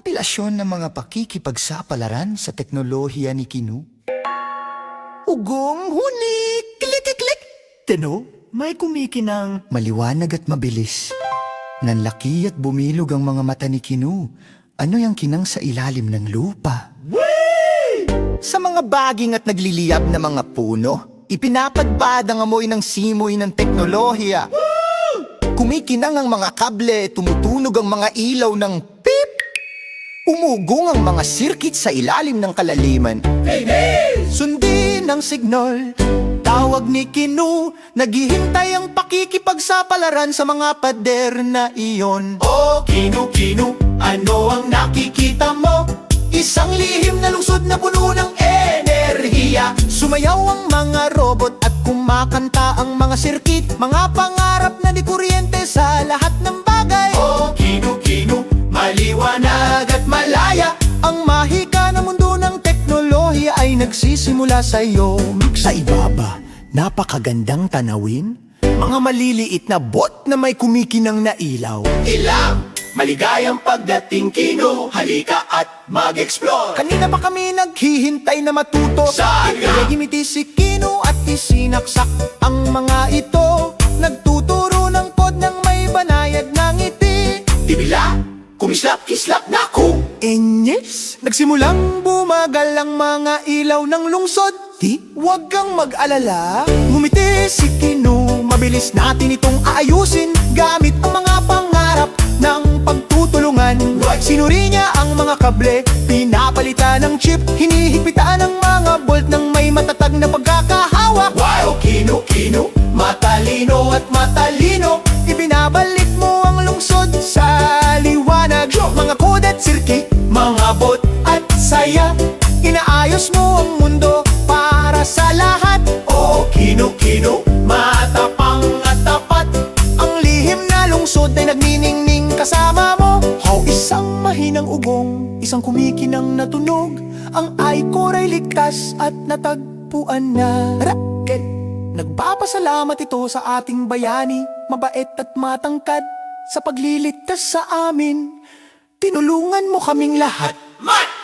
kompilasyon ng mga pakikipagsapalaran sa teknolohiya ni Kinu. Ugong huni, klik-klik. Teno, may kumikinang maliwanag at mabilis. Nanlaki at bumilog ang mga mata ni Kinu. Ano yung kinang sa ilalim ng lupa? Sa mga baging at nagliliyab na mga puno, ipinapadpad ang amoy ng simoy ng teknolohiya. Kumikinang ang mga kable, tumutunog ang mga ilaw ng pip. Umugong ang mga sirkit sa ilalim ng kalaliman. Sundin ang signal, tawag ni Kinu. Naghihintay ang pakikipagsapalaran sa mga pader na iyon. Oh, Kinu, Kinu, ano ang nakikita mo? Isang lihim na lungsod na puno ng enerhiya. Sumayaw ang mga robot at kumakanta ang mga sirkit. Mga pangarap na di kuryente sa lahat ng bagay. Oh, Kinu, Kinu, maliwanag at malaya. Ang mahika na mundo ng teknolohiya ay nagsisimula sa iyo. Sa ibaba, napakagandang tanawin. Mga maliliit na bot na may kumikinang na ilaw. Ilaw! Maligayang pagdating, Kinu, halika at mag-explore. Kanina pa kami naghihintay na matuto. Sana! Gimiti si Kinu at isinaksak ang mga ito. Nagtuturo ng kod ng may banayad na ngiti. Tibila, kumislap-kislap na kung Enyes, nagsimulang bumagal ang mga ilaw ng lungsod. Huwag kang mag-alala, ngumiti si Kinu. Mabilis natin itong aayusin gamit ang mga pangarap ng pagtutulungan. Sinuri niya ang mga kable, pinapalitan ng chip, hinihigpitan ang mga bolt ng may matatag na pagkakahawak. Wow, Kinu, Kinu, matalino at matalino. Ibinabalik mo ang lungsod sa liwanag. Mga kode at sirkit, mga bot at saya. Inaayos mo ang mundo para sa lahat. Oh, Kinu, Kinu, matapang at tapat. Ang lihim na lungsod ay nagniningning kasama mo. Isang mahinang ugong, isang kumikinang na tunog. Ang Icor ay ligtas at natagpuan na. Racket, nagpapasalamat ito sa ating bayani. Mabait at matangkad sa pagliligtas sa amin. Tinulungan mo kaming lahat.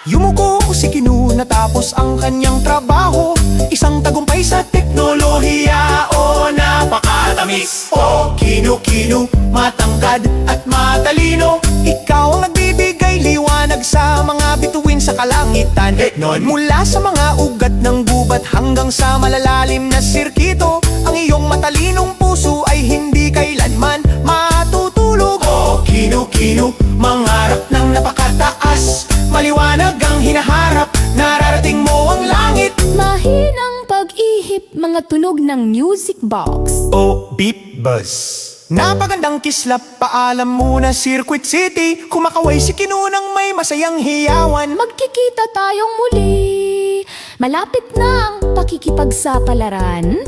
Yumuko si Kinu natapos ang kanyang trabaho. Isang tagumpay sa teknolohiya, oh napakatamis. Oh Kinu, Kinu, matangkad at matalino. Ikaw ang nagbibigay liwanag sa mga bituin sa kalangitan. Mula sa mga ugat ng gubat hanggang sa malalalim na sirkito, ang iyong matalinong puso ay hindi kailanman matutulog. Oh Kinu, Kinu, mangarap ng napakataas. Maliwanag ang hinaharap, nararating mo ang langit. Mahinang pag-ihip, mga tunog ng music box. Oh, beep buzz. Napagandang kislap, paalam muna Circuit City. Kumakaway si Kinu ng may masayang hiyawan. Magkikita tayong muli. Malapit na ang pakikipagsapalaran.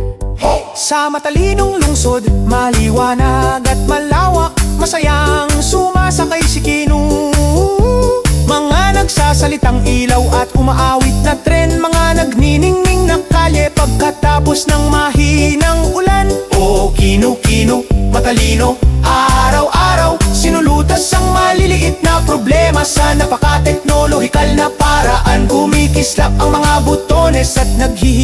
Sa matalinong lungsod, maliwanag at malawak. Masayang sumasakay si Kinu. Mga nagsasalitang ilaw at umaawit na tren. Mga nagniningning na kalye pagkatapos ng mahinang ulan. Oh Kinu, Kinu, matalino, araw-araw sinulutas ang maliliit na problema sa napaka-teknolohikal na paraan. Kumikislap ang mga butones at naghihiling